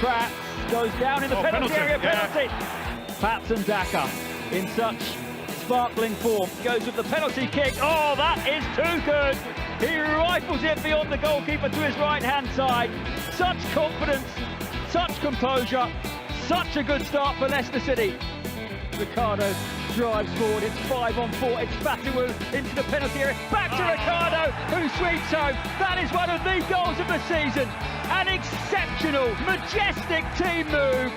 Pratt goes down in the penalty area. Penalty. Patson Daka in such sparkling form goes with the penalty kick. Oh, that is too good. He rifles it beyond the goalkeeper to his right-hand side. Such confidence, such composure, such a good start for Leicester City. Ricardo drives forward, it's 5-on-4, it's Fatawu into the penalty area, back to Ricardo, who sweeps home. That is one of the goals of the season. An exceptional, majestic team move.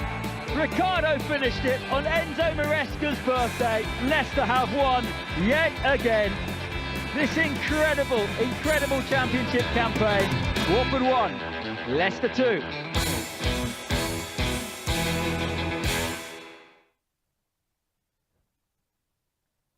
Ricardo finished it on Enzo Maresca's birthday. Leicester have won yet again. This incredible, incredible championship campaign. Watford 1, Leicester 2.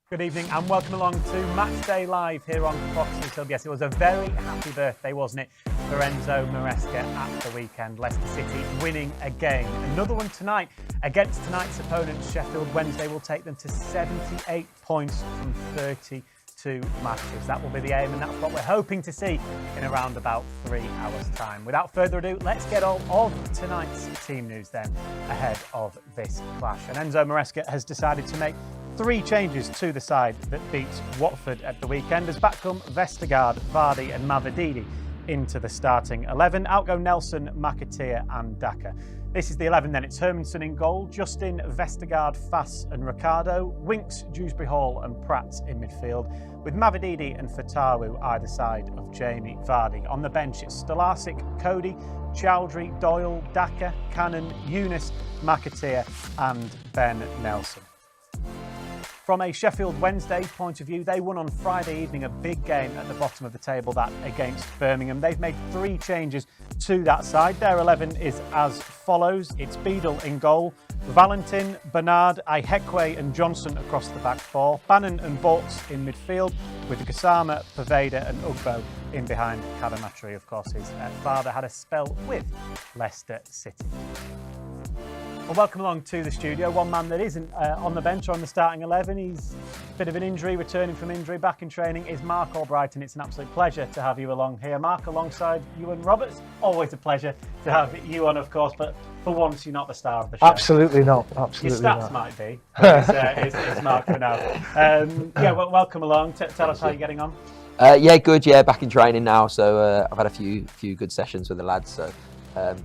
Good evening and welcome along to Matchday Live here on Fox News Hub. Yes, it was a very happy birthday, wasn't it, for Enzo Maresca at the weekend. Leicester City winning again. Another one tonight against tonight's opponents. Sheffield Wednesday will take them to 78 points from 32 matches. That will be the aim and that's what we're hoping to see in around about 3 hours' time. Without further ado, let's get on of tonight's team news then ahead of this clash. And Enzo Maresca has decided to make 3 changes to the side that beats Watford at the weekend as back come Vestergaard, Vardy and Mavididi into the starting 11. Out go Nelson, McAteer and Daka. This is the 11 then. It's Hermanson in goal, Justin, Vestergaard, Fass and Ricardo, Winks, Dewsbury Hall and Pratt in midfield, with Mavididi and Fatawu either side of Jamie Vardy. On the bench it's Stolarczyk, Cody, Chowdhury, Doyle, Daka, Cannon, Eunice, McAteer and Ben Nelson. From a Sheffield Wednesday point of view, they won on Friday evening a big game at the bottom of the table, that against Birmingham. They've made 3 changes to that side. Their 11 is as follows. It's Beadle in goal, Valentin, Bernard, Ihekwe and Johnson across the back 4, Bannon and Vaughts in midfield, with Gassama, Poveda and Ugbo in behind. Cadamatri, of course, his father had a spell with Leicester City. Well, welcome along to the studio. One man that isn't on the bench or on the starting 11. He's a bit of an injury, returning from injury, back in training, is Mark Albrighton. It's an absolute pleasure to have you along here. Mark, alongside Ewan Roberts. Always a pleasure to have you on, of course, but for once you're not the star of the show. Absolutely not. Absolutely Your stats not. might be, but it's Mark for now. Well, welcome along. Tell us how you're getting on. Yeah, good. Yeah, back in training now. So I've had a few good sessions with the lads. So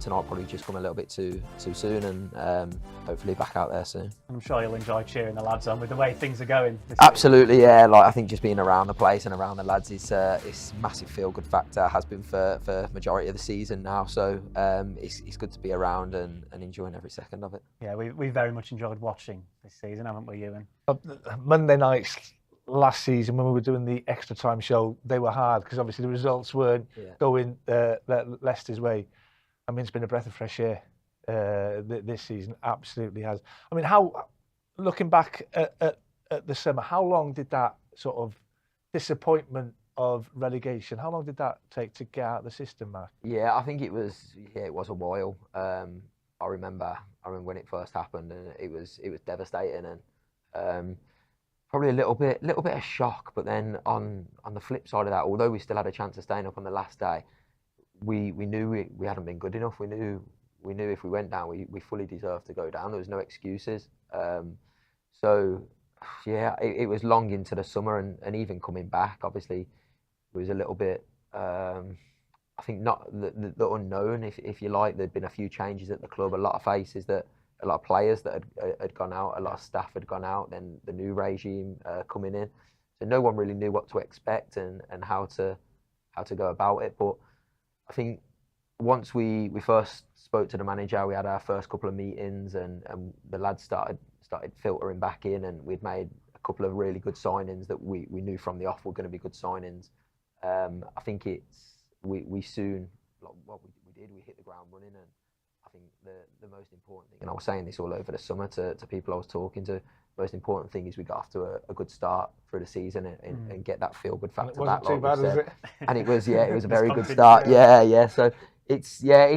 tonight probably just come a little bit too soon, and hopefully back out there soon. I'm sure you'll enjoy cheering the lads on with the way things are going. Absolutely, yeah. Like I think just being around the place and around the lads is massive feel-good factor. Has been for majority of the season now. So it's good to be around and enjoying every second of it. Yeah, we very much enjoyed watching this season, haven't we, Ewan? Monday nights last season when we were doing the extra time show, they were hard because obviously the results weren't going Leicester's way. I mean, it's been a breath of fresh air this season, absolutely has. I mean, how, looking back at the summer, how long did that sort of disappointment of relegation, how long did that take to get out of the system, Mark? Yeah, I think it was a while. I remember when it first happened, and it was devastating, and probably a little bit of shock. But then on the flip side of that, although we still had a chance of staying up on the last day, we knew we hadn't been good enough. We knew if we went down, we fully deserved to go down. There was no excuses. So yeah, it was long into the summer, and even coming back, obviously, it was a little bit. I think not the unknown, if you like. There'd been a few changes at the club, a lot of players that had gone out, a lot of staff had gone out. Then the new regime coming in, so no one really knew what to expect and how to go about it. But I think once we first spoke to the manager, we had our first couple of meetings, and the lads started filtering back in, and we'd made a couple of really good signings that we knew from the off were going to be good signings. I think we soon, like what we did, we hit the ground running, and I think the most important thing, and I was saying this all over the summer to people I was talking to, the most important thing is we got off to a good start through the season and get that feel good factor. It wasn't too bad, was it? And it was a very good start. Yeah. So it soon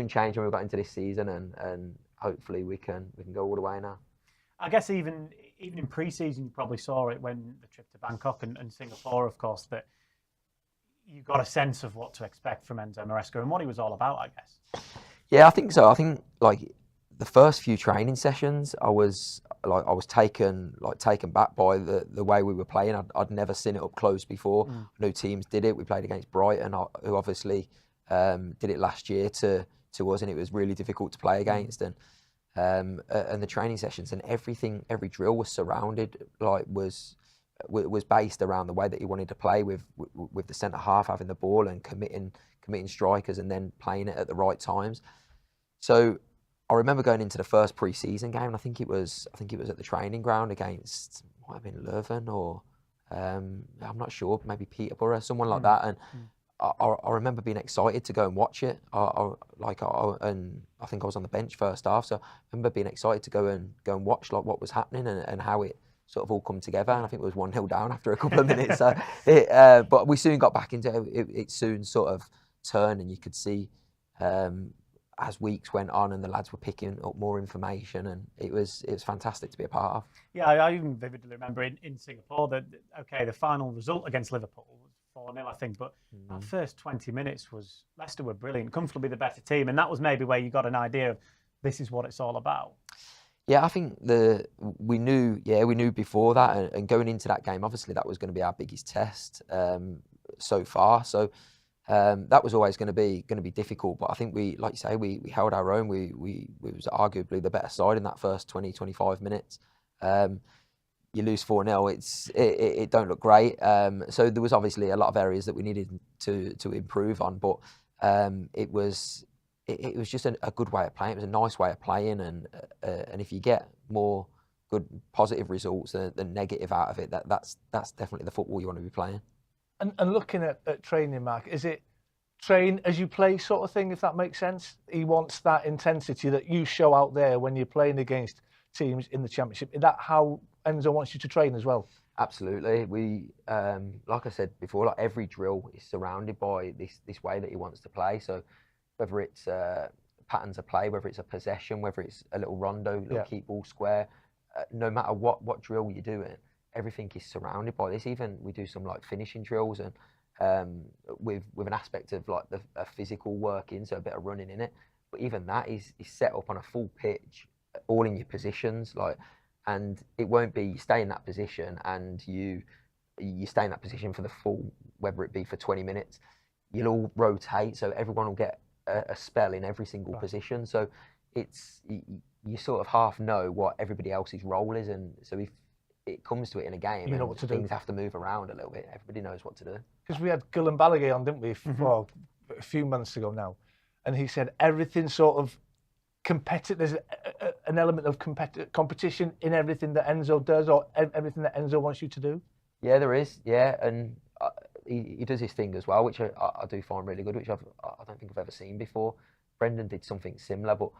changed when we got into this season, and hopefully we can go all the way now. I guess even in pre-season you probably saw it when the trip to Bangkok and Singapore, of course, that you got a sense of what to expect from Enzo Maresca and what he was all about, I guess. Yeah, I think so. I think like the first few training sessions, I was taken back by the way we were playing. I'd never seen it up close before. I knew teams did it. We played against Brighton, who obviously did it last year to us, and it was really difficult to play against. And the training sessions and everything, every drill was surrounded, was based around the way that he wanted to play with the centre half having the ball and committing strikers and then playing it at the right times. So I remember going into the first pre-season game, and I think it was at the training ground against, might have been Leuven or I'm not sure, maybe Peterborough, someone like that. And I remember being excited to go and watch it. And I think I was on the bench first half, so I remember being excited to go and watch like what was happening and how it sort of all come together. And I think it was 1-0 down after a couple of minutes. So but we soon got back into it. It soon sort of turned, and you could see as weeks went on and the lads were picking up more information, and it was fantastic to be a part of. Yeah, I even vividly remember in Singapore that, okay, the final result against Liverpool was 4-0, I think, but that first 20 minutes was, Leicester were brilliant, comfortably the better team, and that was maybe where you got an idea of this is what it's all about. Yeah, I think we knew before that, and going into that game, obviously that was going to be our biggest test so far. So that was always going to be difficult. But I think we, like you say, we held our own. We was arguably the better side in that first 20-25 minutes. You lose 4-0, it don't look great. So there was obviously a lot of areas that we needed to improve on, but it was just a good way of playing. It was a nice way of playing, and if you get more good positive results than negative out of it, that's definitely the football you want to be playing. And looking at training, Mark, is it train as you play sort of thing, if that makes sense? He wants that intensity that you show out there when you're playing against teams in the Championship. Is that how Enzo wants you to train as well? Absolutely. We, like I said before, like every drill is surrounded by this way that he wants to play. So whether it's patterns of play, whether it's a possession, whether it's a little rondo, keep ball square, no matter what drill you're doing, everything is surrounded by this. Even we do some like finishing drills and with an aspect of like a physical working, so a bit of running in it. But even that is set up on a full pitch, all in your positions, and it won't be you stay in that position and you stay in that position for the full, whether it be for 20 minutes. You'll all rotate, so everyone will get a spell in every single position. So it's you sort of half know what everybody else's role is, and so if it comes to it in a game, you know what to do. Things have to move around a little bit. Everybody knows what to do. Because we had Gillan Balaguer on, didn't we, well, a few months ago now, and he said everything sort of competitive. There's an element of competition in everything that Enzo does, or everything that Enzo wants you to do. Yeah, there is. Yeah, and he does his thing as well, which I do find really good, which I don't think I've ever seen before. Brendan did something similar, but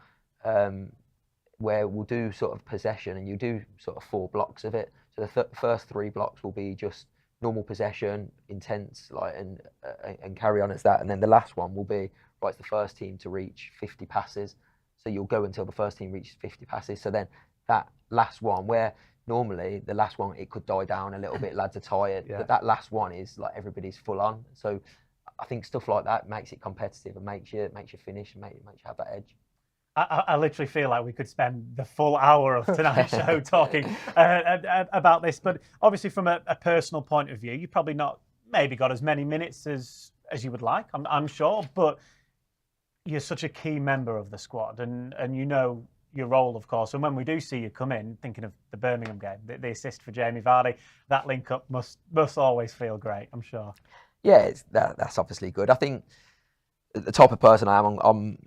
where we'll do sort of possession, and you do sort of 4 blocks of it. So the first 3 blocks will be just normal possession, intense, and carry on as that. And then the last one will be, right, it's the first team to reach 50 passes. So you'll go until the first team reaches 50 passes. So then that last one, where normally the last one, it could die down a little bit, lads are tired, but that last one is like everybody's full on. So I think stuff like that makes it competitive and makes you finish and makes you have that edge. I literally feel like we could spend the full hour of tonight's show talking about this, but obviously from a personal point of view, you've probably not maybe got as many minutes as you would like, I'm sure, but you're such a key member of the squad, and you know your role, of course. And when we do see you come in, thinking of the Birmingham game, the assist for Jamie Vardy, that link up must always feel great, I'm sure. Yeah, that's obviously good. I think the type of person I am,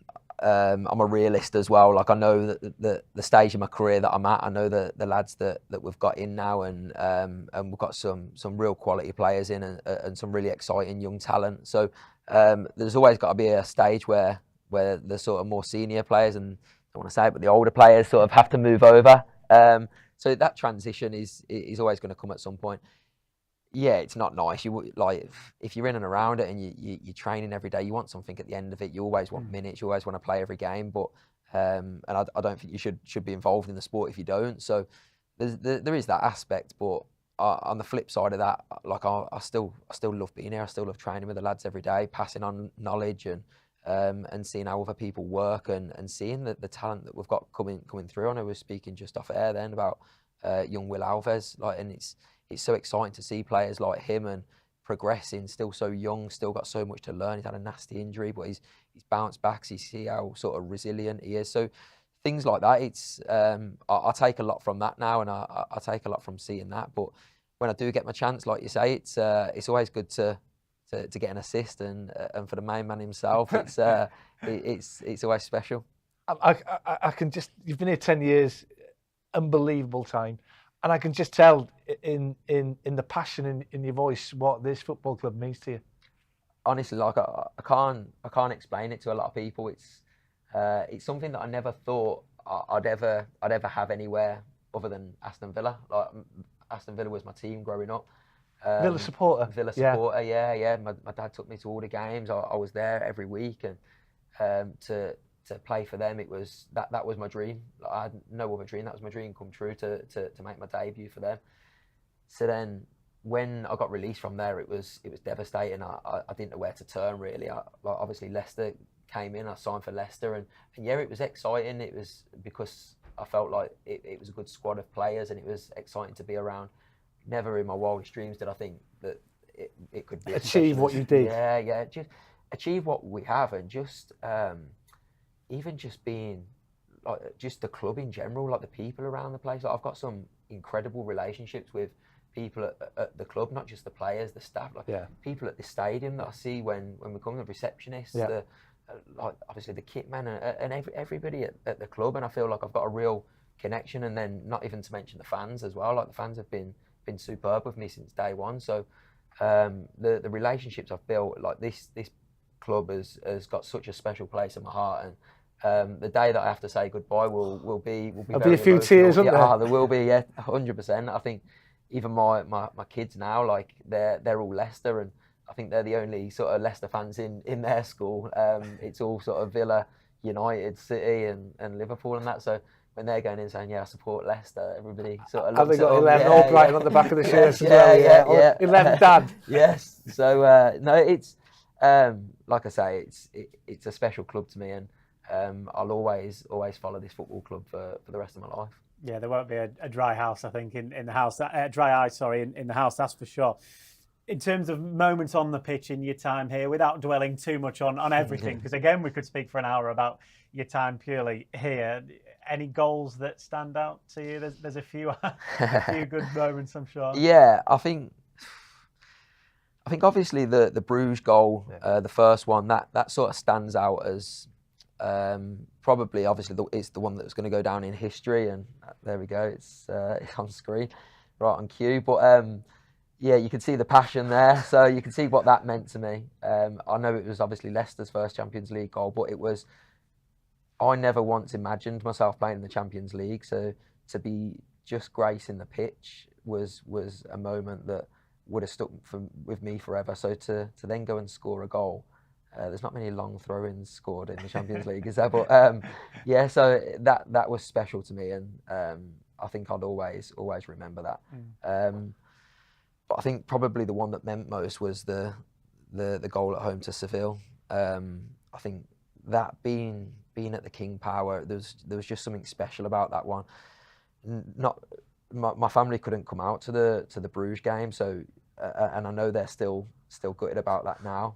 I'm a realist as well. Like I know that the stage of my career that I'm at, I know the lads that we've got in now, and we've got some real quality players in, and some really exciting young talent. So there's always got to be a stage where the sort of more senior players, and I don't want to say it, but the older players sort of have to move over. So that transition is always going to come at some point. Yeah, it's not nice. You like if you're in and around it and you're training every day, you want something at the end of it. You always want minutes. You always want to play every game. But and I don't think you should be involved in the sport if you don't. So there is that aspect. But on the flip side of that, like I still love being here. I still love training with the lads every day, passing on knowledge and and seeing how other people work and seeing the talent that we've got coming through. And I was speaking just off air then about young Will Alves, and it's so exciting to see players like him and progressing, still so young, still got so much to learn. He's had a nasty injury, but he's bounced back. So you see how sort of resilient he is. So things like that, it's I take a lot from that now, and I take a lot from seeing that. But when I do get my chance, like you say, it's always good to get an assist, and for the main man himself, it's always special. I can just, you've been here 10 years, unbelievable time, and I can just tell in the passion in your voice what this football club means to you. Honestly, like I can't explain it to a lot of people. It's something that I never thought I'd ever have anywhere other than Aston Villa. Like Aston Villa was my team growing up. Villa supporter. Villa supporter, yeah. My dad took me to all the games. I was there every week, and to play for them, it was that was my dream. Like, I had no other dream. That was my dream come true to make my debut for them. So then, when I got released from there, it was devastating. I didn't know where to turn really. Obviously Leicester came in. I signed for Leicester, and yeah, it was exciting. It was because I felt like it was a good squad of players, and it was exciting to be around. Never in my wildest dreams did I think that it could be achieve what you did. Yeah, just achieve what we have, and just even just being like just the club in general, like the people around the place. Like, I've got some incredible relationships with people at the club, not just the players, the staff, like people at the stadium that I see when we come, the receptionists, like obviously the kit man, and everybody at the club, and I feel like I've got a real connection. And then not even to mention the fans as well. Like the fans have been superb with me since day one. So the relationships I've built, like this club has got such a special place in my heart. And the day that I have to say goodbye will be There'll be a few tears, won't there? There will be, 100%. I think even my kids now, like they're all Leicester, and I think they're the only sort of Leicester fans in their school. It's all sort of Villa, United, City, and Liverpool and that. So when they're going in saying, yeah, I support Leicester, everybody sort of looks at them. Have they got 11 all Albrighton on the back of the shirts as well? Yeah. 11 dad. Yes. So, no, it's, like I say, it's a special club to me, and I'll always follow this football club for the rest of my life. Yeah, there won't be a dry house, I think, in the house. Dry eye, sorry, in the house, that's for sure. In terms of moments on the pitch in your time here, without dwelling too much on everything, because again, we could speak for an hour about your time purely here. Any goals that stand out to you? There's a few good moments, I'm sure. Yeah, I think obviously the Bruges goal, the first one, that sort of stands out as probably obviously it's the one that's going to go down in history, and there we go, it's on screen, right on cue. But yeah, you can see the passion there, so you can see what that meant to me. I know it was obviously Leicester's first Champions League goal, but I never once imagined myself playing in the Champions League, so to be just gracing the pitch was a moment that would have stuck with me forever. So to then go and score a goal, there's not many long throw-ins scored in the Champions League, is there? But yeah, so that was special to me, and I think I'd always remember that. But I think probably the one that meant most was the goal at home to Seville. I think that being at the King Power, there was just something special about that one. My family couldn't come out to the Bruges game, so and I know they're still gutted about that now.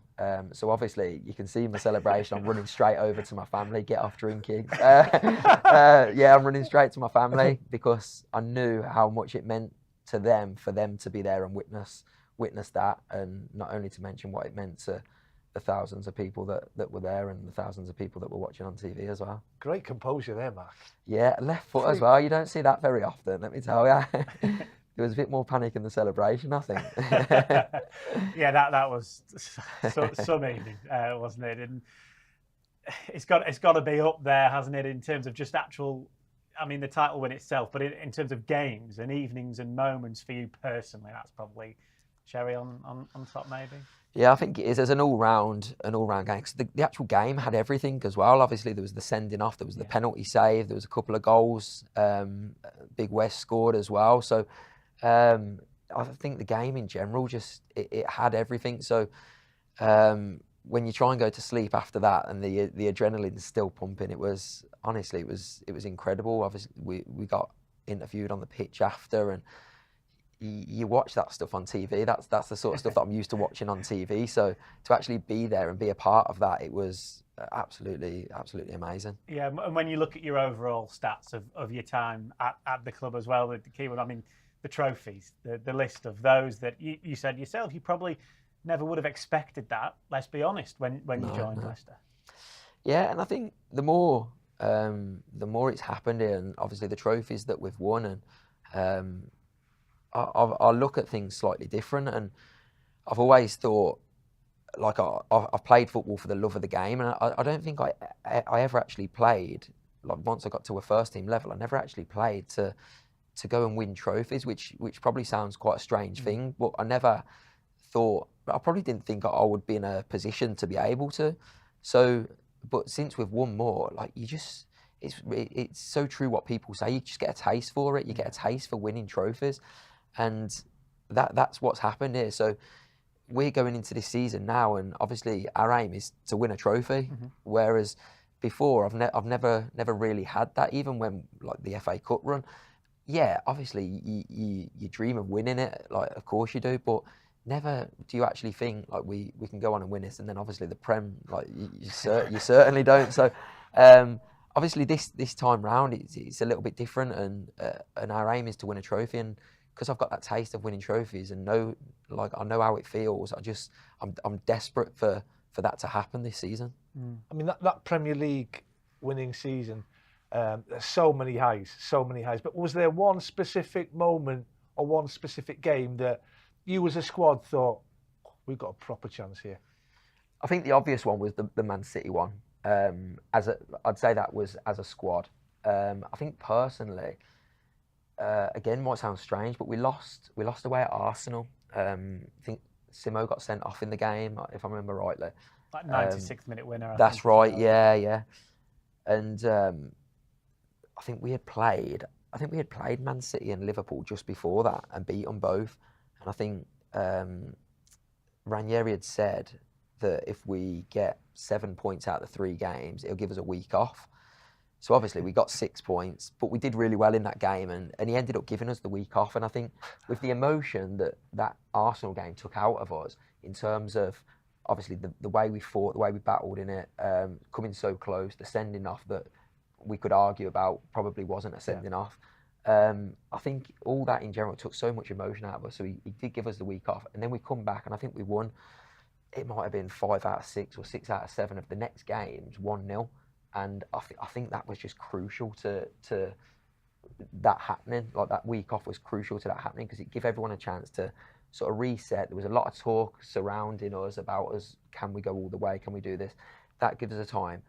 So obviously you can see my celebration. I'm running straight over to my family. Get off drinking. Yeah, I'm running straight to my family because I knew how much it meant to them for them to be there and witness that, and not only to mention what it meant to the thousands of people that were there and the thousands of people that were watching on TV as well. Great composure there, Mark. Yeah, left foot as well. You don't see that very often, let me tell you. There was a bit more panic in the celebration, I think. Yeah, that was some evening, wasn't it? And it's got to be up there, hasn't it, in terms of just actual, I mean, the title win itself, but in terms of games and evenings and moments for you personally, that's probably cherry on top, maybe. Yeah, I think it is. As an all-round game. Cause the actual game had everything as well. Obviously, there was the sending off, there was the penalty save, there was a couple of goals. Big West scored as well. So I think the game in general just it had everything. So when you try and go to sleep after that, and the adrenaline's still pumping, it was honestly it was incredible. Obviously, we got interviewed on the pitch after, and you watch that stuff on TV. That's the sort of stuff that I'm used to watching on TV. So to actually be there and be a part of that, it was absolutely amazing. Yeah, and when you look at your overall stats of your time at the club as well, the key one, I mean, the trophies, the list of those that you said yourself, you probably never would have expected that, let's be honest, when you joined Leicester. Yeah, and I think the more it's happened here, and obviously the trophies that we've won, and I look at things slightly different, and I've always thought, like, I've played football for the love of the game, and I don't think I ever actually played, like, once I got to a first team level, I never actually played to go and win trophies, which probably sounds quite a strange thing, but I never thought, I probably didn't think I would be in a position to be able to. So, but since we've won more, like, it's so true what people say, you just get a taste for it, you get a taste for winning trophies. And that's what's happened here. So we're going into this season now, and obviously our aim is to win a trophy. Whereas before, I've never really had that. Even when, like, the FA Cup run, yeah, obviously you dream of winning it. Like, of course you do, but never do you actually think, like, we can go on and win this. And then obviously the Prem, like, you certainly don't. So obviously this time round it's a little bit different, and our aim is to win a trophy. And because I've got that taste of winning trophies and I know how it feels, I'm desperate for that to happen this season. I mean, that Premier League winning season, there's so many highs. But was there one specific moment or one specific game that you as a squad thought, we've got a proper chance here? I think the obvious one was the Man City one. I'd say that was as a squad. I think personally, again, might sound strange, but we lost away at Arsenal. I think Simo got sent off in the game, if I remember rightly. Like 96th minute winner. That's right, yeah. And I think we had played Man City and Liverpool just before that and beat them both. And I think Ranieri had said that if we get 7 points out of the 3 games, it'll give us a week off. So obviously we got 6 points, but we did really well in that game, and he ended up giving us the week off. And I think with the emotion that Arsenal game took out of us, in terms of obviously the way we fought, the way we battled in it, coming so close, the sending off that we could argue about probably wasn't a sending off. I think all that in general took so much emotion out of us. So he did give us the week off, and then we come back, and I think we won. It might have been 5 out of 6 or 6 out of 7 of the next games, 1-0. And I think that was just crucial to that happening. Like, that week off was crucial to that happening, because it gave everyone a chance to sort of reset. There was a lot of talk surrounding us about us. Can we go all the way? Can we do this? That gives us a time.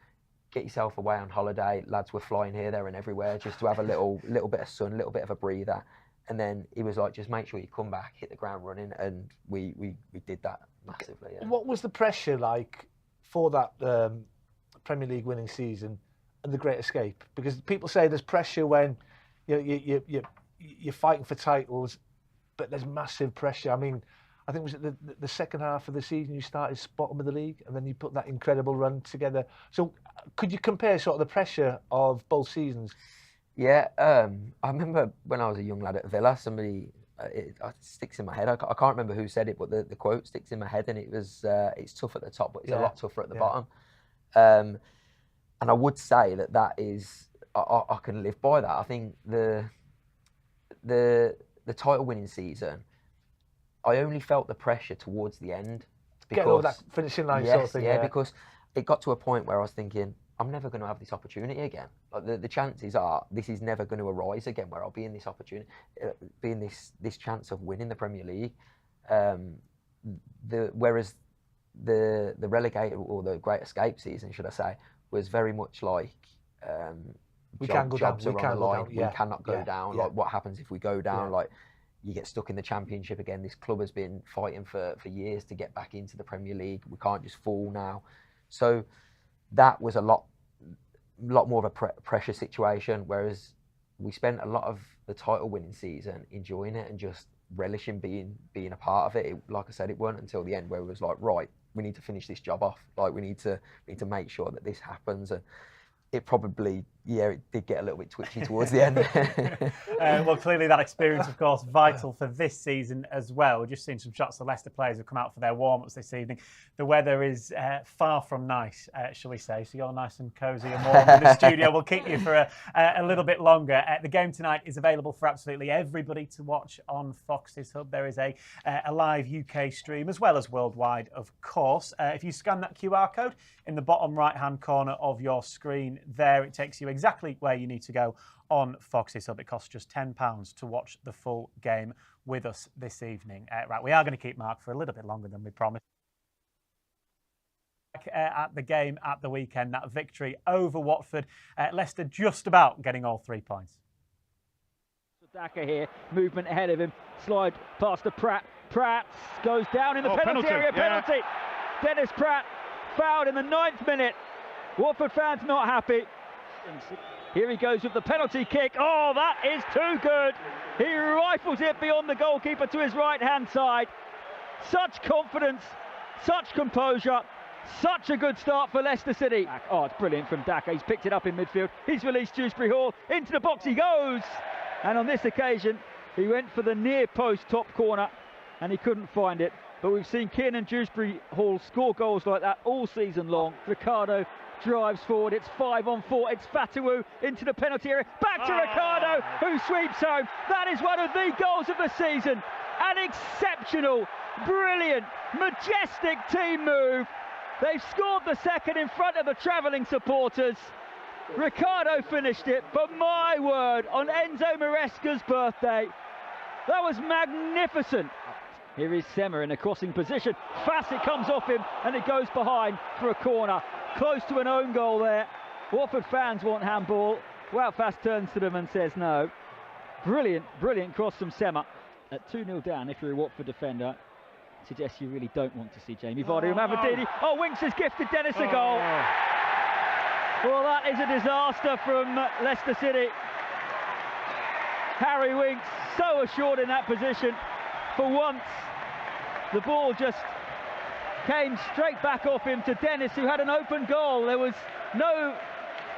Get yourself away on holiday. Lads were flying here, there, and everywhere just to have a little bit of sun, a little bit of a breather. And then he was like, just make sure you come back, hit the ground running, and we did that massively. Yeah. What was the pressure like for that Premier League winning season and the Great Escape? Because people say there's pressure when you're fighting for titles, but there's massive pressure. I mean, I think it was the second half of the season you started bottom of the league, and then you put that incredible run together. So could you compare sort of the pressure of both seasons? Yeah, I remember when I was a young lad at Villa, somebody, it sticks in my head. I can't remember who said it, but the quote sticks in my head, and it was, it's tough at the top, but it's a lot tougher at the bottom. And I would say that is, I can live by that. I think the title winning season, I only felt the pressure towards the end. Get over that finishing line sort of thing. Yeah, because it got to a point where I was thinking, I'm never going to have this opportunity again. Like, the chances are this is never going to arise again, where I'll be in this opportunity, be in this chance of winning the Premier League. Whereas the relegated, or the Great Escape season, should I say, was very much like jobs are on the line. We cannot go down. Like, what happens if we go down? Like, you get stuck in the Championship again. This club has been fighting for years to get back into the Premier League. We can't just fall now. So that was a lot more of a pressure situation, whereas we spent a lot of the title winning season enjoying it and just relishing being a part of it. Like I said, it weren't until the end where it was like, right, need to finish this job off. Like we need to make sure that this happens. And it probably, it did get a little bit twitchy towards the end. Well, clearly that experience, of course, vital for this season as well. We've just seen some shots of Leicester players who've come out for their warm-ups this evening. The weather is far from nice, shall we say. So you're nice and cosy and warm in the studio. We'll keep you for a little bit longer. The game tonight is available for absolutely everybody to watch on Fox's Hub. There is a live UK stream as well as worldwide, of course. If you scan that QR code in the bottom right-hand corner of your screen there, it takes you exactly where you need to go on Fox's Hub. It costs just £10 to watch the full game with us this evening. Right, we are going to keep Mark for a little bit longer than we promised. At the game at the weekend, that victory over Watford. Leicester just about getting all 3 points. Daka here, movement ahead of him, slide past to Pratt. Pratt goes down in the penalty area. Penalty. Dennis Pratt fouled in the 9th minute. Watford fans not happy. Here he goes with the penalty kick. Oh, that is too good. He rifles it beyond the goalkeeper to his right-hand side. Such confidence, such composure, such a good start for Leicester City. Oh, it's brilliant from Daka. He's picked it up in midfield. He's released Dewsbury Hall. Into the box he goes. And on this occasion, he went for the near post top corner and he couldn't find it. But we've seen Kiernan Dewsbury Hall score goals like that all season long. Ricardo drives forward, it's 5-on-4, it's Fatawu into the penalty area, back to Ricardo, who sweeps home. That is one of the goals of the season. An exceptional, brilliant, majestic team move. They've scored the second in front of the travelling supporters. Ricardo finished it, but my word, on Enzo Maresca's birthday, that was magnificent. Here is Sema in a crossing position. Fassett comes off him and it goes behind for a corner. Close to an own goal there. Watford fans want handball. Wout Fass turns to them and says no. Brilliant, brilliant cross from Sema. At 2-0 down, if you're a Watford defender, suggests you really don't want to see Jamie Vardy or Mavididi. Oh, Winks has gifted Dennis a goal. Well, that is a disaster from Leicester City. Harry Winks, so assured in that position. For once, the ball just came straight back off him to Dennis, who had an open goal. There was no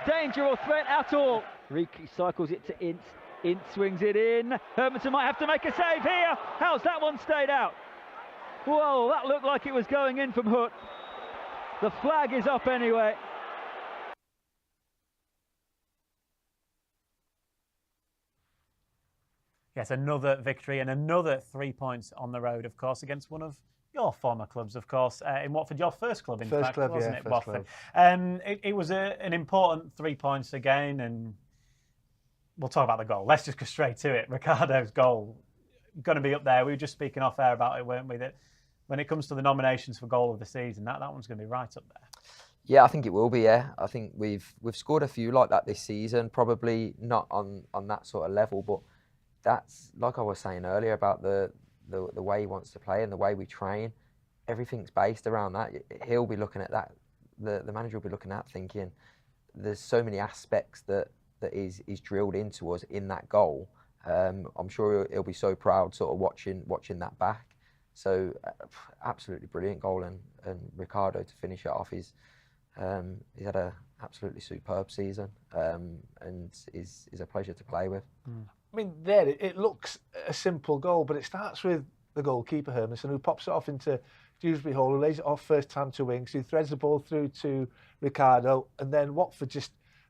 danger or threat at all. Reiki cycles it to Ince. Ince swings it in. Hermanson might have to make a save here. How's that one stayed out? Whoa, that looked like it was going in from Hood. The flag is up anyway. Yes, another victory and another 3 points on the road, of course, against one of your former clubs, of course, in Watford, your first club, in fact, wasn't it, Watford? It was an important 3 points again, and we'll talk about the goal. Let's just go straight to it. Ricardo's goal, going to be up there. We were just speaking off air about it, weren't we, that when it comes to the nominations for goal of the season, that one's going to be right up there. Yeah, I think it will be, yeah. I think we've scored a few like that this season, probably not on that sort of level, but that's, like I was saying earlier, about the way he wants to play and the way we train. Everything's based around that. He'll be looking at that. The manager will be looking at thinking there's so many aspects that is drilled into us in that goal. I'm sure he'll be so proud sort of watching that back. So absolutely brilliant goal, and Ricardo to finish it off. He's had a absolutely superb season, and is a pleasure to play with. I mean, there it looks a simple goal, but it starts with the goalkeeper, Hermanson, who pops it off into Dewsbury Hall, who lays it off first time to Winks, who threads the ball through to Ricardo, and then Watford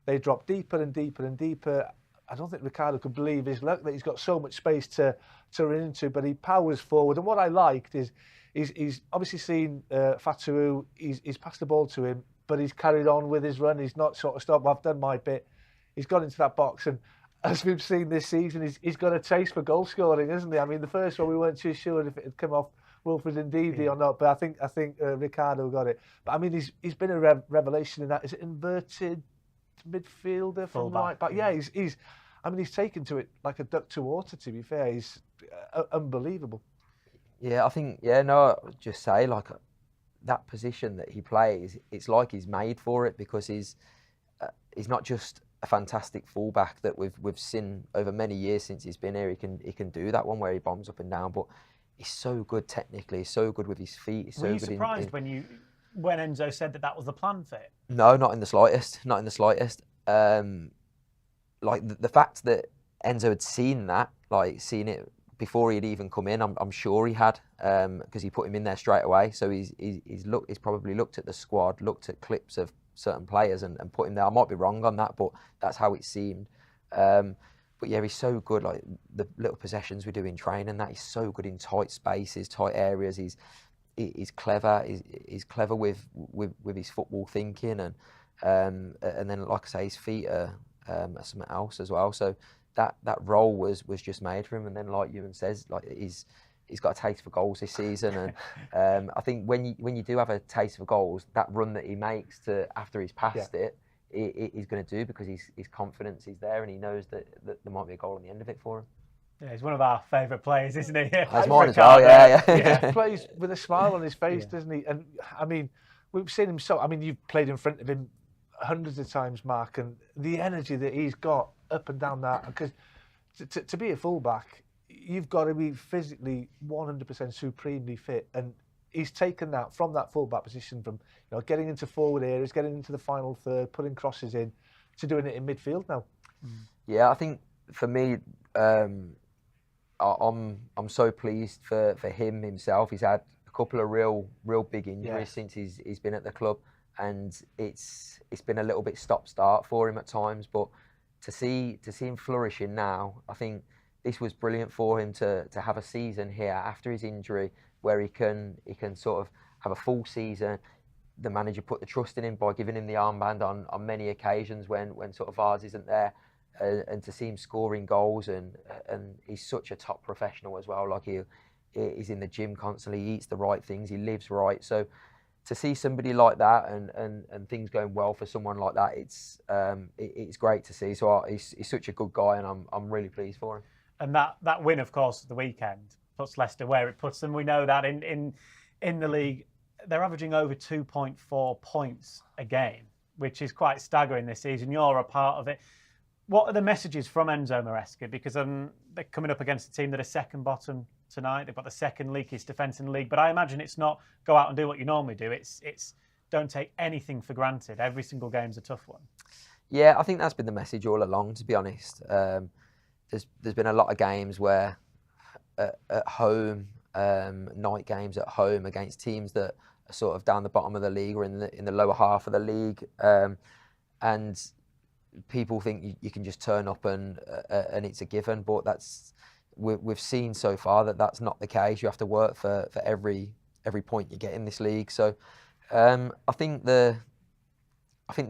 they drop deeper and deeper and deeper. I don't think Ricardo could believe his luck that he's got so much space to run into, but he powers forward. And what I liked is he's obviously seen Fatawu, he's passed the ball to him, but he's carried on with his run. He's not sort of stopped. I've done my bit. He's gone into that box, and as we've seen this season, he's got a taste for goal scoring, isn't he? I mean, the first one we weren't too sure if it had come off Wilfred Ndidi or not, but I think Ricardo got it. But I mean, he's been a revelation in that. Is it inverted midfielder from right back? Yeah, he's taken to it like a duck to water. To be fair, he's unbelievable. Yeah, I think I'd just say like that position that he plays, it's like he's made for it, because he's not just a fantastic fullback that we've seen over many years since he's been here. He can do that one where he bombs up and down, but he's so good technically, he's so good with his feet. He's Were so you good surprised when Enzo said that was the plan for it? No, not in the slightest. Not in the slightest. Like the fact that Enzo had seen that, like seen it before he'd even come in, I'm sure he had, because he put him in there straight away. So he's probably looked at the squad, looked at clips of certain players and put him there. I might be wrong on that, but that's how it seemed. But yeah, he's so good. Like the little possessions we do in training, that he's so good in tight spaces, tight areas. He's clever. He's clever with his football thinking, and then like I say, his feet are something else as well. So that role was just made for him. And then like Ewan says, like he's got a taste for goals this season, and I think when you do have a taste for goals, that run that he makes to after he's passed it he's going to do, because his confidence is there, and he knows that there might be a goal on the end of it for him. Yeah, he's one of our favourite players, isn't he? That's mine as well, yeah. He plays with a smile on his face, doesn't he? And I mean, we've seen him so. I mean, you've played in front of him hundreds of times, Mark, and the energy that he's got up and down that. Because to be a fullback, you've got to be physically 100% supremely fit, and he's taken that from that fullback position, from getting into forward areas, getting into the final third, putting crosses in, to doing it in midfield now. Yeah, I think for me, I'm so pleased for him himself. He's had a couple of real big injuries since he's been at the club, and it's been a little bit stop-start for him at times. But to see him flourishing now, I think this was brilliant for him to have a season here after his injury, where he can sort of have a full season. The manager put the trust in him by giving him the armband on many occasions when sort of Vaz isn't there. And to see him scoring goals, and he's such a top professional as well. Like he's in the gym constantly, he eats the right things, he lives right. So to see somebody like that and things going well for someone like that, it's great to see. So he's such a good guy, and I'm really pleased for him. And that win, of course, the weekend puts Leicester where it puts them. We know that in the league, they're averaging over 2.4 points a game, which is quite staggering this season. You're a part of it. What are the messages from Enzo Maresca? Because they're coming up against a team that are second bottom tonight. They've got the second leakiest defence in the league. But I imagine it's not go out and do what you normally do. It's don't take anything for granted. Every single game's a tough one. Yeah, I think that's been the message all along, to be honest. There's been a lot of games where at home, night games at home against teams that are sort of down the bottom of the league or in the lower half of the league, and people think you can just turn up and it's a given, but we've seen so far that that's not the case. You have to work for every point you get in this league. So I think the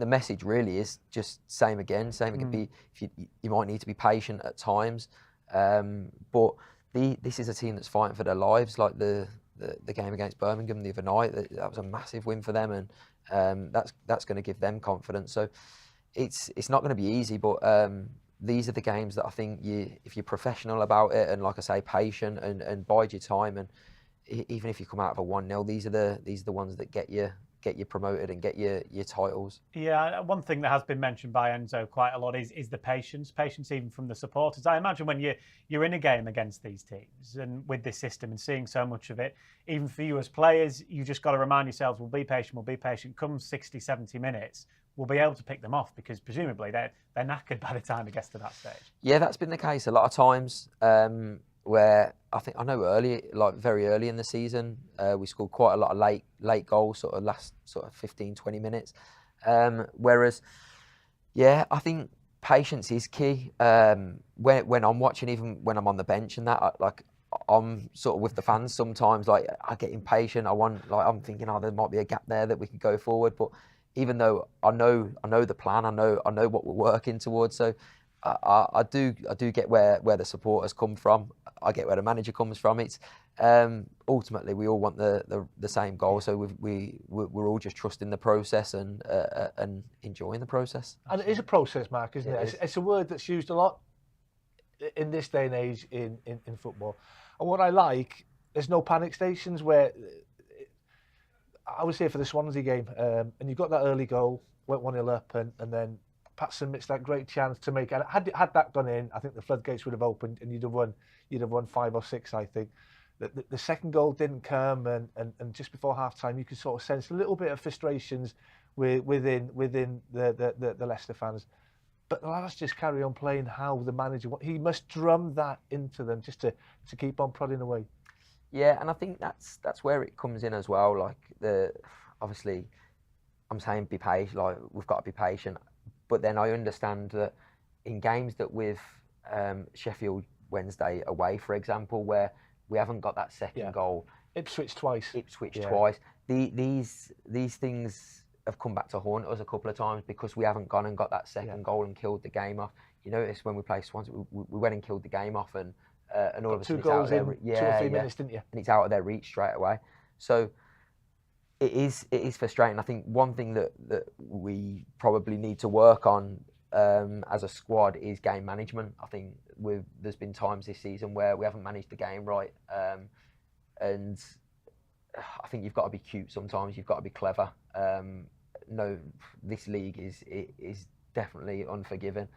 message really is just same again. It could be you might need to be patient at times, but this is a team that's fighting for their lives. Like the game against Birmingham the other night, that was a massive win for them, and that's going to give them confidence. So it's not going to be easy, but these are the games that I think if you're professional about it, and like I say, patient and bide your time, and even if you come out of a 1-0, these are the ones that get you promoted and get your titles. Yeah, one thing that has been mentioned by Enzo quite a lot is the patience even from the supporters. I imagine when you're in a game against these teams and with this system and seeing so much of it, even for you as players, you just got to remind yourselves, we'll be patient. Come 60, 70 minutes, we'll be able to pick them off, because presumably they're knackered by the time it gets to that stage. Yeah, that's been the case a lot of times. Where I know very early in the season, we scored quite a lot of late goals, sort of last 15, 20 minutes. Whereas, yeah, I think patience is key. When I'm watching, even when I'm on the bench and that, I'm sort of with the fans sometimes. Like I get impatient. I'm thinking, there might be a gap there that we could go forward. But even though I know the plan, I know what we're working towards. So I do get where the supporters come from. I get where the manager comes from. It's ultimately we all want the same goal. So we're all just trusting the process and enjoying the process. And it is a process, Mark, isn't it? It's a word that's used a lot in this day and age in football. And what I like, there's no panic stations where. I was here for the Swansea game, and you got that early goal, went 1-0 up, and then Patson missed that great chance to make. And had that gone in, I think the floodgates would have opened, and you'd have won 5 or 6, I think. the second goal didn't come, and just before half time, you could sort of sense a little bit of frustrations within the Leicester fans. But the lads just carry on playing how the manager. He must drum that into them just to keep on prodding away. Yeah, and I think that's where it comes in as well. Like obviously, I'm saying be patient. Like we've got to be patient, but then I understand that in games that with Sheffield Wednesday away, for example, where we haven't got that second goal. Ipswich twice. Twice. These things have come back to haunt us a couple of times because we haven't gone and got that second goal and killed the game off. You notice when we played Swansea, we went and killed the game off, and all of a sudden 2 goals in 2 or 3 yeah, minutes, didn't you? And it's out of their reach straight away. So it is frustrating. I think one thing that we probably need to work on as a squad is game management. I think there's been times this season where we haven't managed the game right, and I think you've got to be cute sometimes. You've got to be clever. No, this league is definitely unforgiving.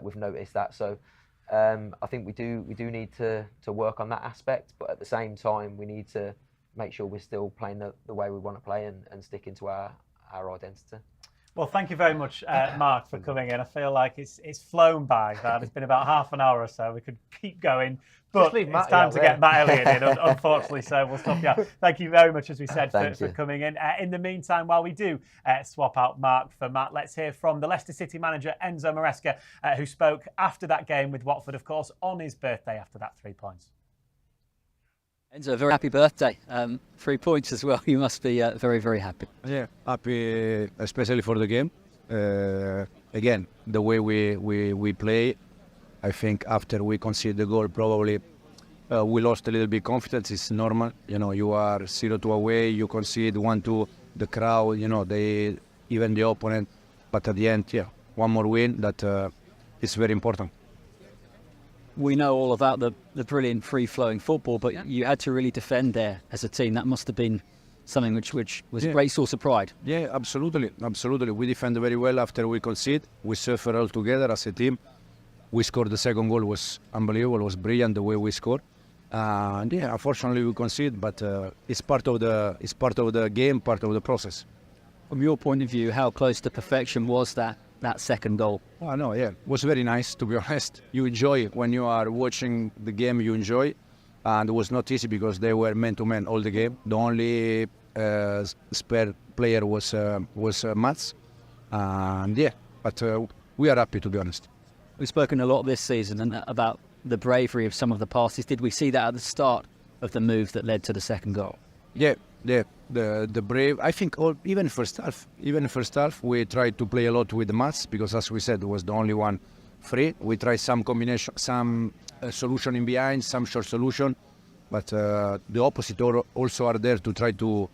We've noticed that. So I think we do need to work on that aspect, but at the same time we need to make sure we're still playing the way we want to play and sticking to our identity. Well, thank you very much, Mark, for coming in. I feel like it's flown by. That it's been about half an hour or so. We could keep going, but it's time to get Matt Elliott in, unfortunately. So we'll stop you. Thank you very much, as we said, for coming in. In the meantime, while we do swap out Mark for Matt, let's hear from the Leicester City manager, Enzo Maresca, who spoke after that game with Watford, of course, on his birthday after that 3 points. Enzo, very happy birthday. 3 points as well. You must be very, very happy. Yeah, happy, especially for the game. Again, the way we play, I think after we conceded the goal, probably we lost a little bit confidence. It's normal. You know, you are 0-2 away, you concede 1-2, the crowd, you know, even the opponent. But at the end, yeah, one more win that is very important. We know all about the brilliant free-flowing football, but you had to really defend there as a team. That must have been something which was a great source of pride. Yeah, absolutely. We defended very well after we conceded. We suffered all together as a team. We scored the second goal, was unbelievable, it was brilliant the way we scored. And yeah, unfortunately we conceded, but it's part of the game, part of the process. From your point of view, how close to perfection was that second goal? Oh, no, yeah, it was very nice, to be honest. You enjoy when you are watching the game, you enjoy. And it was not easy because they were man-to-man all the game. The only spare player was Mats. And yeah, but we are happy, to be honest. We've spoken a lot this season about the bravery of some of the passes. Did we see that at the start of the move that led to the second goal? Yeah, the brave. I think even first half, we tried to play a lot with the Mats because, as we said, it was the only one free. We tried some combination, some solution in behind, some short solution, but the opposite also are there to try to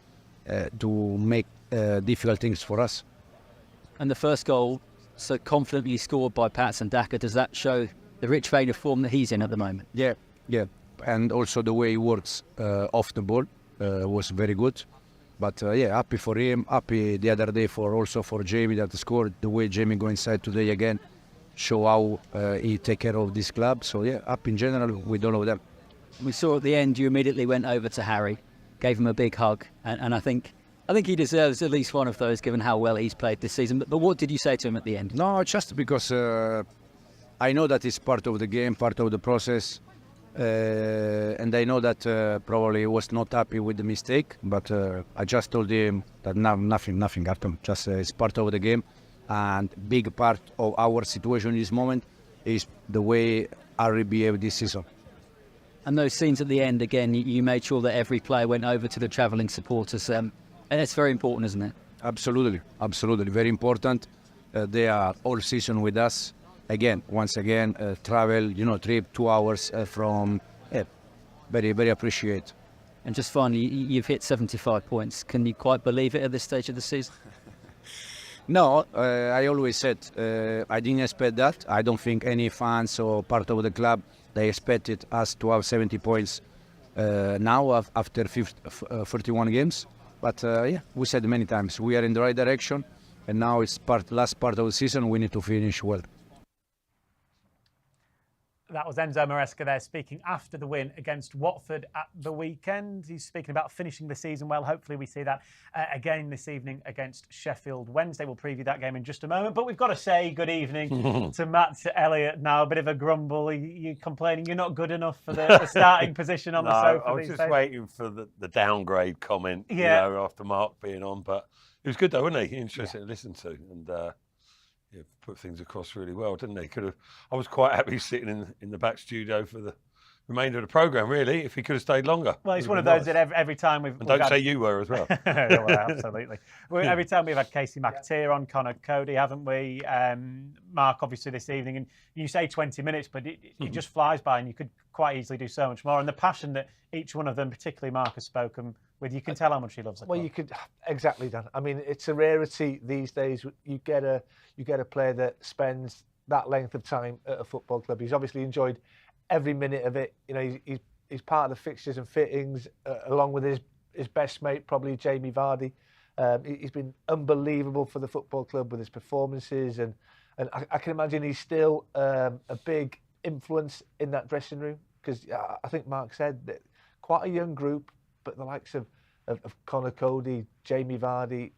make difficult things for us. And the first goal, so confidently scored by Pats and Daka, does that show the rich vein of form that he's in at the moment? Yeah, and also the way he works off the ball was very good. But yeah, happy for him. Happy the other day for Jamie that scored. The way Jamie go inside today again, show how he take care of this club. So yeah, happy in general with all of them. We saw at the end you immediately went over to Harry, gave him a big hug, and I think he deserves at least one of those given how well he's played this season. But what did you say to him at the end? No, just because I know that it's part of the game, part of the process. And I know that probably he was not happy with the mistake, but I just told him that nothing happened. Just it's part of the game, and big part of our situation in this moment is the way Harry behaved this season. And those scenes at the end, again, you made sure that every player went over to the travelling supporters, and it's very important, isn't it? Absolutely, very important. They are all season with us. Once again, travel, trip 2 hours from, very, very appreciate. And just finally, you've hit 75 points. Can you quite believe it at this stage of the season? No, I always said I didn't expect that. I don't think any fans or part of the club, they expected us to have 70 points now after 31 games. But yeah, we said many times, we are in the right direction. And now it's last part of the season, we need to finish well. That was Enzo Maresca there speaking after the win against Watford at the weekend. He's speaking about finishing the season well. Hopefully we see that again this evening against Sheffield Wednesday. We'll preview that game in just a moment. But we've got to say good evening to Matt Elliott now. A bit of a grumble. You're complaining you're not good enough for the starting position on the sofa. I was just waiting for the downgrade comment, after Mark being on. But it was good though, wasn't he? Interesting to listen to. And put things across really well, didn't he? I was quite happy sitting in the back studio for the remainder of the programme, really, if he could have stayed longer. Well, he's one of those that every time we've... And don't say you were as well. Well, absolutely. Every time we've had Casey McAteer on, Connor Cody, haven't we? Mark, obviously, this evening. And you say 20 minutes, but it just flies by and you could quite easily do so much more. And the passion that each one of them, particularly Mark, has spoken with, you can tell how much he loves it. Well, you could... Exactly, Dan. I mean, it's a rarity these days. You get a player that spends that length of time at a football club. He's obviously enjoyed every minute of it. He's part of the fixtures and fittings, along with his best mate, probably Jamie Vardy. He's been unbelievable for the football club with his performances, and I can imagine he's still a big influence in that dressing room, because I think Mark said that quite a young group, but the likes of Connor Cody, Jamie Vardy,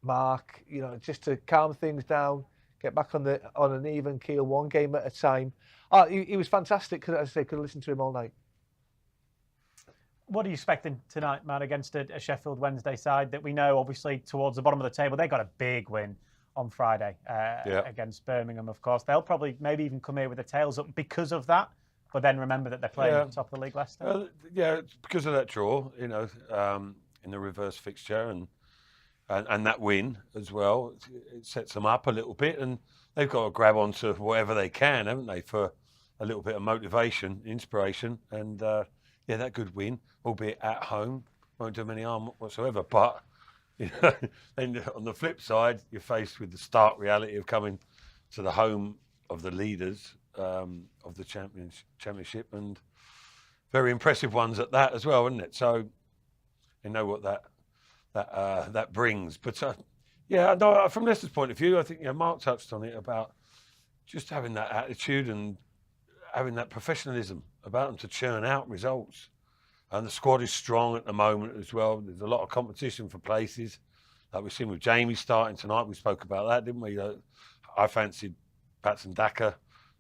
Mark, just to calm things down, get back on an even keel, one game at a time. He was fantastic. As I say, could have listened to him all night. What are you expecting tonight, Matt, against a Sheffield Wednesday side that we know, obviously, towards the bottom of the table? They got a big win on Friday against Birmingham, of course. They'll probably maybe even come here with the tails up because of that. But then remember that they're playing at the top of the league, Leicester. Because of that draw, in the reverse fixture and that win as well, it sets them up a little bit, and they've got to grab onto whatever they can, haven't they, for a little bit of motivation, inspiration, and that good win, albeit at home, won't do them any harm whatsoever. But then on the flip side, you're faced with the stark reality of coming to the home of the leaders of the championship, and very impressive ones at that as well, isn't it? So you know what that brings. But from Leicester's point of view, I think Mark touched on it about just having that attitude and having that professionalism about them to churn out results. And the squad is strong at the moment as well. There's a lot of competition for places, like we've seen with Jamie starting tonight. We spoke about that, didn't we? I fancied Patson Daka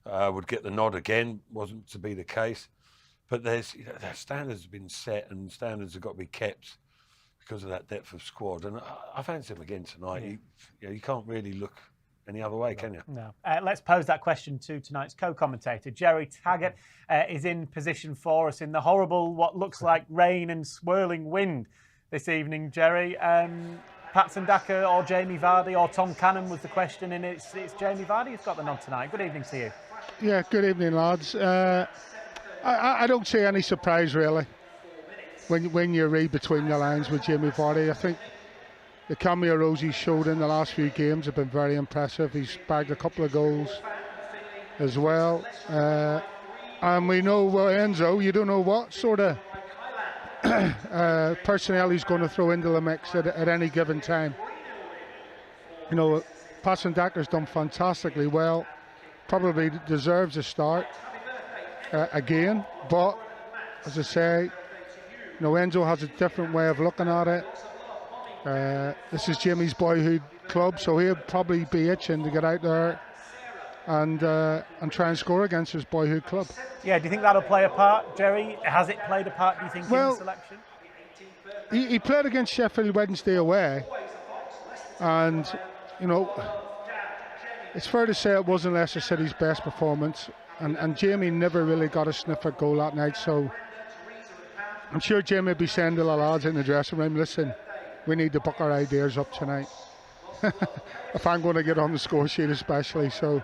would get the nod again. Wasn't to be the case. But there's standards have been set, and standards have got to be kept because of that depth of squad. And I fancy him again tonight. You can't really look any other way, can you? No. Let's pose that question to tonight's co-commentator. Jerry Taggart is in position for us in the horrible, what looks like rain and swirling wind this evening. Jerry, Patson Daka or Jamie Vardy or Tom Cannon was the question, and it's Jamie Vardy who's got the nod tonight. Good evening to you. Yeah, good evening, lads. I don't see any surprise, really, when you read between the lines with Jamie Vardy. I think the cameo roles he's showed in the last few games have been very impressive. He's bagged a couple of goals as well. And we know, Enzo, you don't know what sort of personnel he's going to throw into the mix at any given time. Patson Daka's done fantastically well. Probably deserves a start again. But, as I say, Enzo has a different way of looking at it. This is Jimmy's boyhood club, so he'll probably be itching to get out there and try and score against his boyhood club. Yeah, do you think that'll play a part, Jerry? Has it played a part, do you think, in the selection? He played against Sheffield Wednesday away, and, it's fair to say it wasn't Leicester City's best performance, and Jamie never really got a sniff at goal that night, so I'm sure Jamie will be saying to the lads in the dressing room, listen, we need to buck our ideas up tonight. If I'm going to get on the score sheet especially. So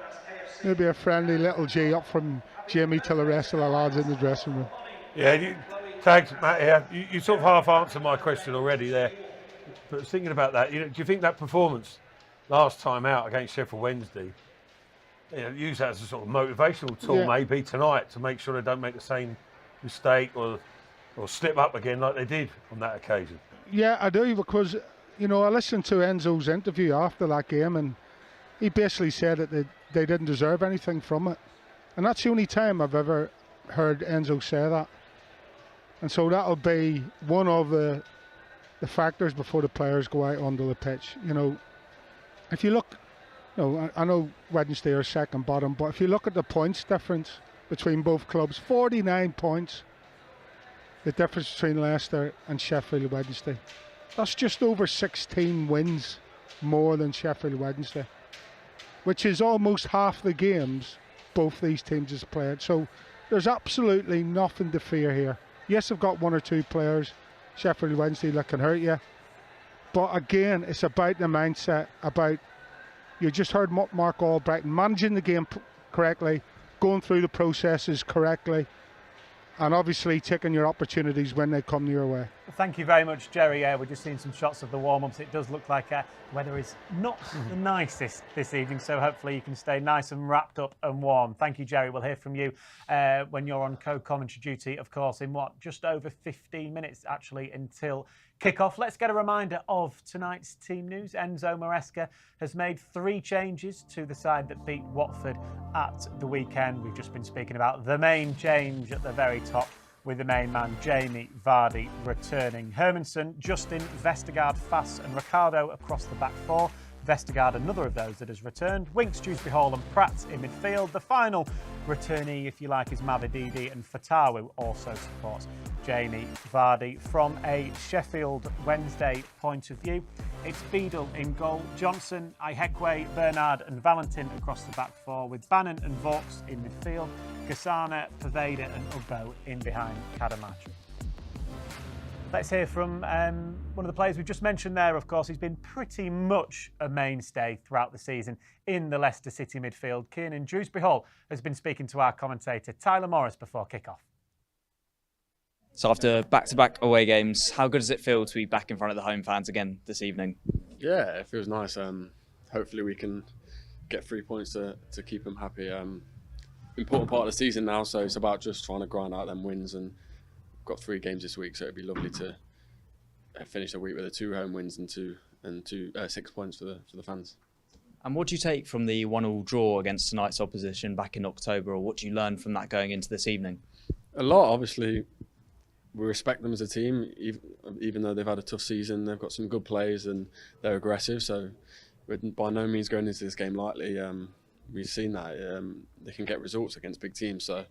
maybe a friendly little G up from Jamie to the rest of the lads in the dressing room. Yeah, thanks, Matt. Yeah, you sort of half answered my question already there. But I was thinking about that. Do you think that performance last time out against Sheffield Wednesday, use that as a sort of motivational tool maybe tonight to make sure they don't make the same mistake or slip up again like they did on that occasion? Yeah, I do, because, I listened to Enzo's interview after that game, and he basically said that they didn't deserve anything from it. And that's the only time I've ever heard Enzo say that. And so that'll be one of the factors before the players go out onto the pitch. You know, if you look, you know, I know Wednesday are second bottom, but if you look at the points difference between both clubs, 49 points, the difference between Leicester and Sheffield Wednesday. That's just over 16 wins more than Sheffield Wednesday, which is almost half the games both these teams has played. So there's absolutely nothing to fear here. Yes, I've got one or two players, Sheffield Wednesday, that can hurt you. But again, it's about the mindset, about, you just heard Mark Albrighton, managing the game correctly, going through the processes correctly, and obviously taking your opportunities when they come your way. Thank you very much, Jerry. We're just seeing some shots of the warm-ups. It does look like the weather is not the nicest this evening, so hopefully you can stay nice and wrapped up and warm. Thank you, Jerry. We'll hear from you when you're on co-commentary duty, of course, in just over 15 minutes, actually, until kick-off. Let's get a reminder of tonight's team news. Enzo Maresca has made 3 changes to the side that beat Watford at the weekend. We've just been speaking about the main change at the very top, with the main man, Jamie Vardy, returning. Hermansen, Justin, Vestergaard, Fass and Ricardo across the back 4. Vestergaard, another of those that has returned. Winks, Dewsbury Hall and Pratt in midfield. The final returnee, if you like, is Mavididi, and Fatawu also supports Jamie Vardy. From a Sheffield Wednesday point of view, it's Beadle in goal, Johnson, Ihekwe, Bernard and Valentin across the back 4, with Bannon and Vaux in midfield, Gasana, Paveda and Ugbo in behind Cadamartri. Let's hear from one of the players we've just mentioned there. Of course, he's been pretty much a mainstay throughout the season in the Leicester City midfield. Kiernan Dewsbury Hall has been speaking to our commentator Tyler Morris before kick-off. So after back-to-back away games, how good does it feel to be back in front of the home fans again this evening? Yeah, it feels nice. Hopefully we can get 3 points to keep them happy. Important part of the season now, so it's about just trying to grind out them wins, and we've got 3 games this week, so it'd be lovely to finish the week with 2 home wins and 6 points for the fans. And what do you take from the 1-1 draw against tonight's opposition back in October, or what do you learn from that going into this evening? A lot, obviously. We respect them as a team, even though they've had a tough season. They've got some good players and they're aggressive, so we're by no means going into this game lightly. We've seen that they can get results against big teams. So,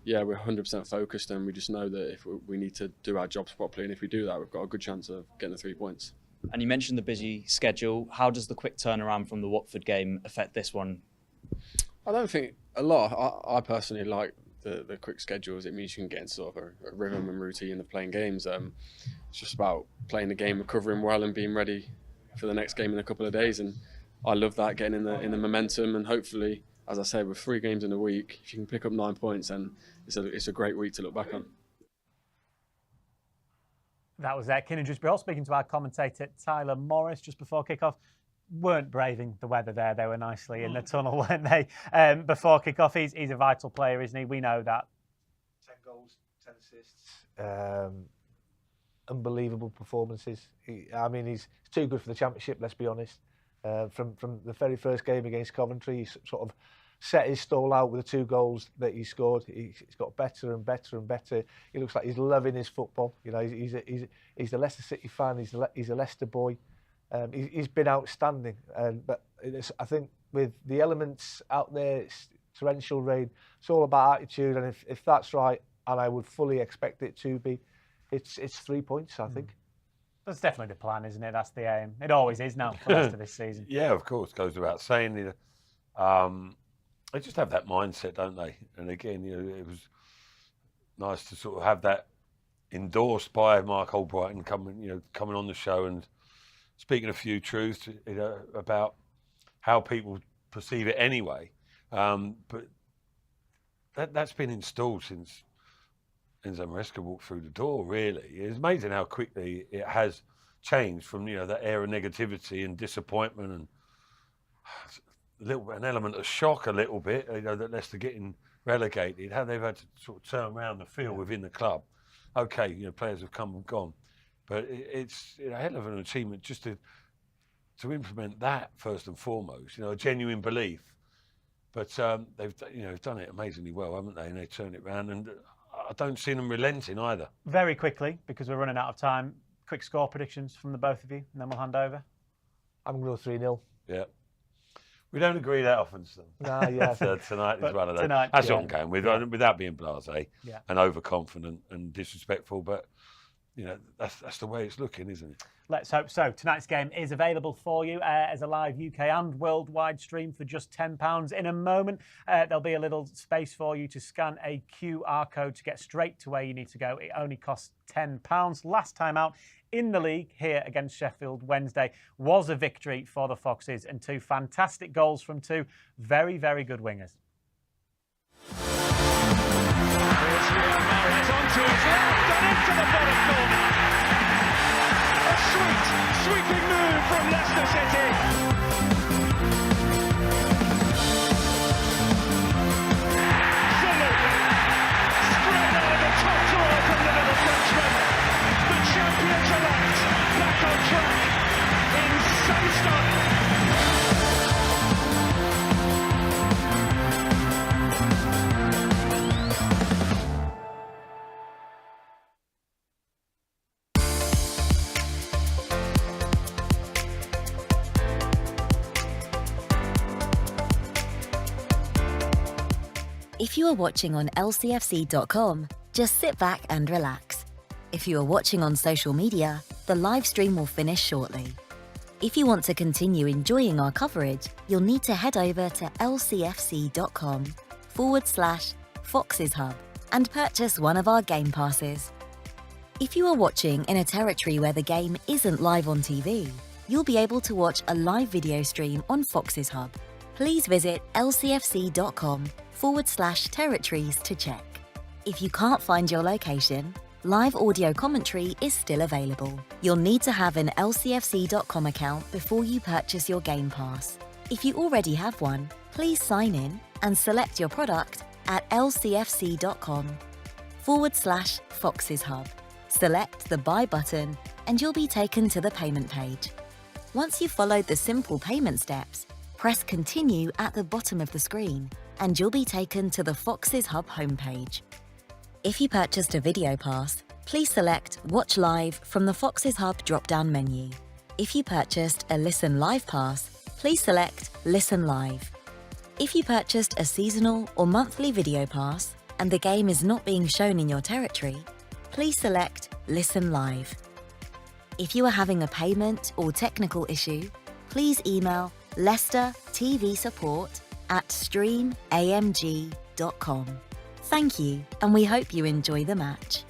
yeah, we're 100% focused, and we just know that if we need to do our jobs properly, and if we do that, we've got a good chance of getting the 3 points. And you mentioned the busy schedule. How does the quick turnaround from the Watford game affect this one? I don't think a lot. I personally like the quick schedules. It means you can get into sort of a rhythm and routine of playing games. It's just about playing the game, recovering well, and being ready for the next game in a couple of days. And I love that, getting in the momentum, and hopefully, as I said, with 3 games in a week, if you can pick up 9 points, then it's a great week to look back on. That was Kiernan Dewsbury Hall speaking to our commentator Tyler Morris just before kick-off. Weren't braving the weather there. They were nicely in the tunnel, weren't they? Before kick-off, he's a vital player, isn't he? We know that. 10 goals, 10 assists. Unbelievable performances. He's too good for the Championship, let's be honest. From the very first game against Coventry, he sort of set his stall out with the 2 goals that he scored. He's got better and better and better. He looks like he's loving his football. You know, he's a Leicester City fan. He's a Leicester boy. He's been outstanding. But I think with the elements out there, it's torrential rain. It's all about attitude, and if that's right, and I would fully expect it to be, it's 3 points, I think. That's definitely the plan, isn't it? That's the aim. It always is now for the rest of this season. Yeah, of course, goes without saying. They just have that mindset, don't they? And again, it was nice to sort of have that endorsed by Mark Albrighton coming on the show and speaking a few truths, about how people perceive it anyway. But that's been installed since Enzo Maresca walked through the door, really. It's amazing how quickly it has changed from, that air of negativity and disappointment and an element of shock a little bit, that Leicester getting relegated, how they've had to sort of turn around the field within the club. Okay, players have come and gone, but it's a hell of an achievement just to implement that first and foremost, a genuine belief But they've done it amazingly well, haven't they? And they turn it round, and I don't see them relenting either. Very quickly, because we're running out of time, quick score predictions from the both of you, and then we'll hand over. I'm going to go 3-0. Yeah. We don't agree that often, so. Nah, yeah. So tonight is one of those. Tonight, That's yeah. what I'm going with, without being blasé and overconfident and disrespectful. But that's the way it's looking, isn't it? Let's hope so. Tonight's game is available for you as a live UK and worldwide stream for just £10. In a moment, there'll be a little space for you to scan a QR code to get straight to where you need to go. It only costs £10. Last time out in the league here against Sheffield Wednesday was a victory for the Foxes, and 2 fantastic goals from 2 very, very good wingers. It's onto his left and into the bottom corner. A sweeping move from Leicester City. Absolutely. Spread out of the top drawer from the little Frenchman. The champions-elect back on track in some style. If you are watching on lcfc.com, just sit back and relax. If you are watching on social media, the live stream will finish shortly. If you want to continue enjoying our coverage, you'll need to head over to lcfc.com/Foxes Hub and purchase one of our game passes. If you are watching in a territory where the game isn't live on TV, you'll be able to watch a live video stream on Foxes Hub. Please visit lcfc.com/territories to check. If you can't find your location, live audio commentary is still available. You'll need to have an lcfc.com account before you purchase your Game Pass. If you already have one, please sign in and select your product at lcfc.com/Foxes Hub. Select the Buy button and you'll be taken to the payment page. Once you've followed the simple payment steps, press Continue at the bottom of the screen and you'll be taken to the Foxes Hub homepage. If you purchased a video pass, please select Watch Live from the Foxes Hub drop-down menu. If you purchased a Listen Live pass, please select Listen Live. If you purchased a seasonal or monthly video pass and the game is not being shown in your territory, please select Listen Live. If you are having a payment or technical issue, please email Leicester TV Support at streamamg.com. Thank you, and we hope you enjoy the match.